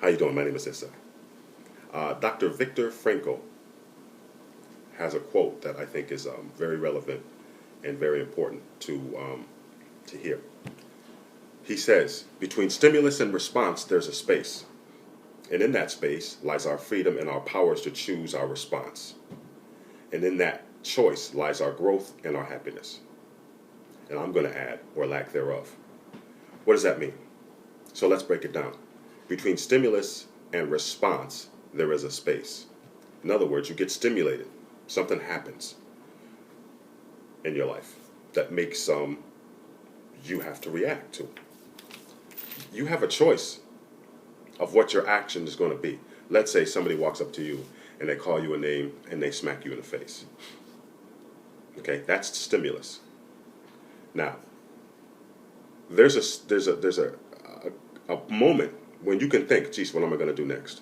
How you doing? My name is Issa. Dr. Viktor Frankl has a quote that I think is very relevant and very important to hear. He says, between stimulus and response, there's a space. And in that space lies our freedom and our powers to choose our response. And in that choice lies our growth and our happiness. And I'm going to add, or lack thereof. What does that mean? So let's break it down. Between stimulus and response, there is a space. In other words, you get stimulated. Something happens in your life that makes you have to react to. You have a choice of what your action is going to be. Let's say somebody walks up to you and they call you a name and they smack you in the face. Okay, that's stimulus. Now, there's a moment when you can think, geez, what am I going to do next?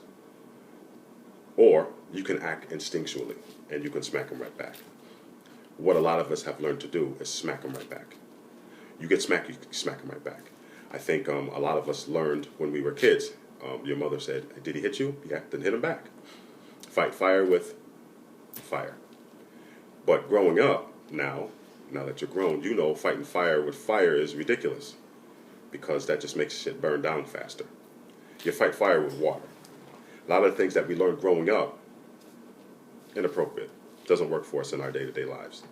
Or you can act instinctually and you can smack them right back. What a lot of us have learned to do is smack them right back. You get smacked, you smack them right back. I think a lot of us learned when we were kids. Your mother said, did he hit you? Yeah, then hit him back. Fight fire with fire. But growing up now that you're grown, you know fighting fire with fire is ridiculous because that just makes shit burn down faster. You fight fire with water. A lot of the things that we learned growing up, inappropriate. Doesn't work for us in our day-to-day lives.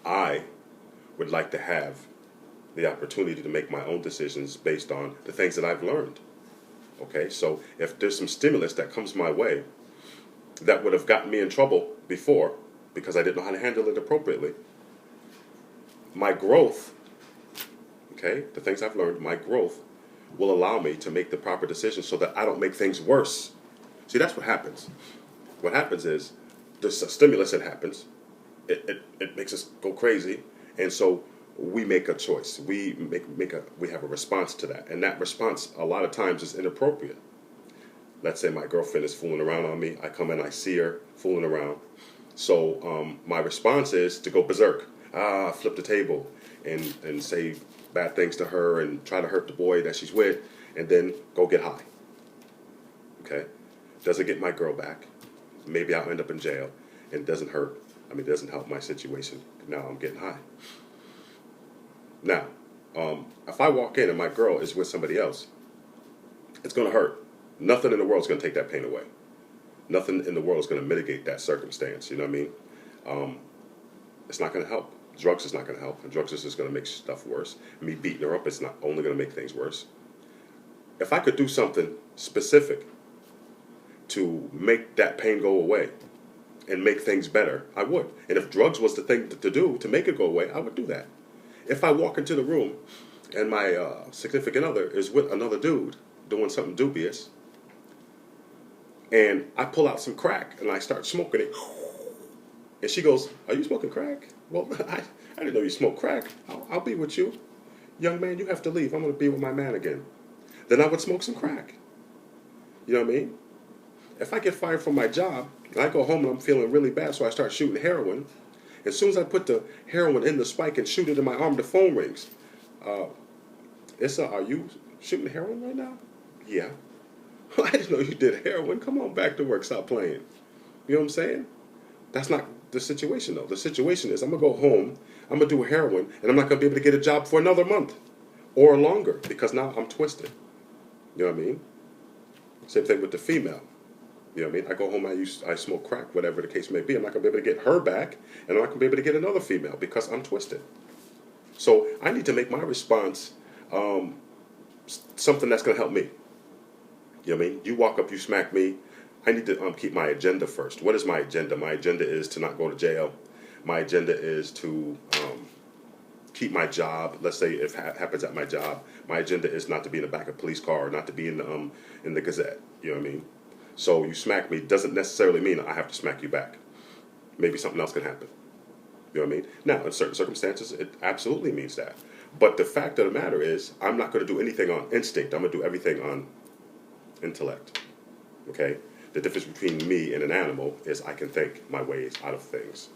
I would like to have the opportunity to make my own decisions based on the things that I've learned. Okay, so if there's some stimulus that comes my way that would have gotten me in trouble before because I didn't know how to handle it appropriately, my growth, okay, the things I've learned, my growth will allow me to make the proper decisions so that I don't make things worse. See, that's what happens. What happens is there's a stimulus that happens. It makes us go crazy, and so we make a choice. We have a response to that, and that response a lot of times is inappropriate. Let's say my girlfriend is fooling around on me. I come in, I see her fooling around. So my response is to go berserk. Flip the table and say bad things to her and try to hurt the boy that she's with, and then go get high. Okay? Doesn't get my girl back. Maybe I'll end up in jail, and it doesn't hurt. It doesn't help my situation. Now I'm getting high. Now, if I walk in and my girl is with somebody else, it's going to hurt. Nothing in the world is going to take that pain away. Nothing in the world is going to mitigate that circumstance. You know what I mean? It's not going to help. Drugs is not going to help. And drugs is just going to make stuff worse. Me beating her up is not only going to make things worse. If I could do something specific to make that pain go away and make things better, I would. And if drugs was the thing to do to make it go away, I would do that. If I walk into the room and my significant other is with another dude doing something dubious, and I pull out some crack and I start smoking it, and she goes, "Are you smoking crack?" Well, I didn't know you smoked crack. I'll be with you. Young man, you have to leave. I'm going to be with my man again. Then I would smoke some crack. You know what I mean? If I get fired from my job, and I go home and I'm feeling really bad, so I start shooting heroin. As soon as I put the heroin in the spike and shoot it in my arm, the phone rings. Issa, are you shooting heroin right now? Yeah. I didn't know you did heroin. Come on back to work. Stop playing. You know what I'm saying? That's not the situation, though. The situation is I'm going to go home, I'm going to do heroin, and I'm not going to be able to get a job for another month or longer because now I'm twisted. You know what I mean? Same thing with the female. You know what I mean? I go home, I smoke crack, whatever the case may be. I'm not going to be able to get her back, and I'm not going to be able to get another female because I'm twisted. So I need to make my response something that's going to help me. You know what I mean? You walk up, you smack me. I need to keep my agenda first. What is my agenda? My agenda is to not go to jail. My agenda is to keep my job. Let's say if it happens at my job, my agenda is not to be in the back of a police car or not to be in the Gazette. You know what I mean? So you smack me doesn't necessarily mean I have to smack you back. Maybe something else can happen. You know what I mean? Now, in certain circumstances, it absolutely means that. But the fact of the matter is, I'm not going to do anything on instinct. I'm going to do everything on intellect. Okay? The difference between me and an animal is I can think my ways out of things.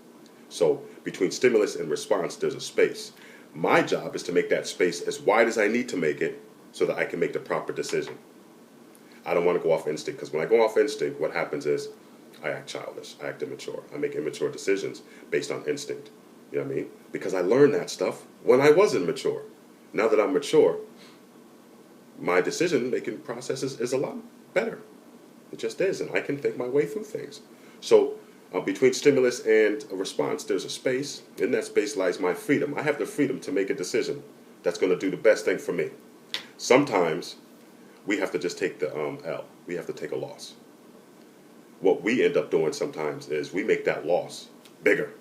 So between stimulus and response, there's a space. My job is to make that space as wide as I need to make it so that I can make the proper decision. I don't want to go off instinct, because when I go off instinct, what happens is I act childish, I act immature, I make immature decisions based on instinct. You know what I mean? Because I learned that stuff when I wasn't mature. Now that I'm mature, my decision making process is a lot better. It just is, and I can think my way through things. So between stimulus and a response, there's a space. In that space lies my freedom. I have the freedom to make a decision that's going to do the best thing for me. Sometimes we have to just take the L. We have to take a loss. What we end up doing sometimes is we make that loss bigger.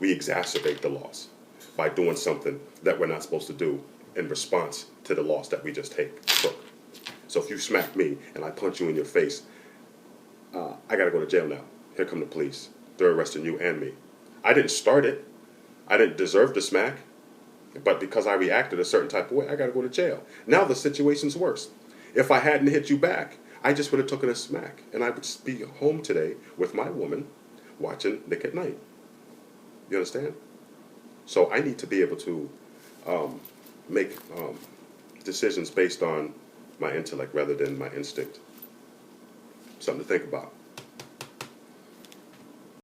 We exacerbate the loss by doing something that we're not supposed to do in response to the loss that we just took. So if you smack me and I punch you in your face, I got to go to jail now. Here come the police. They're arresting you and me. I didn't start it. I didn't deserve the smack. But because I reacted a certain type of way, I got to go to jail. Now the situation's worse. If I hadn't hit you back, I just would have taken a smack. And I would be home today with my woman watching Nick at Night. You understand? So I need to be able to make decisions based on my intellect rather than my instinct. Something to think about.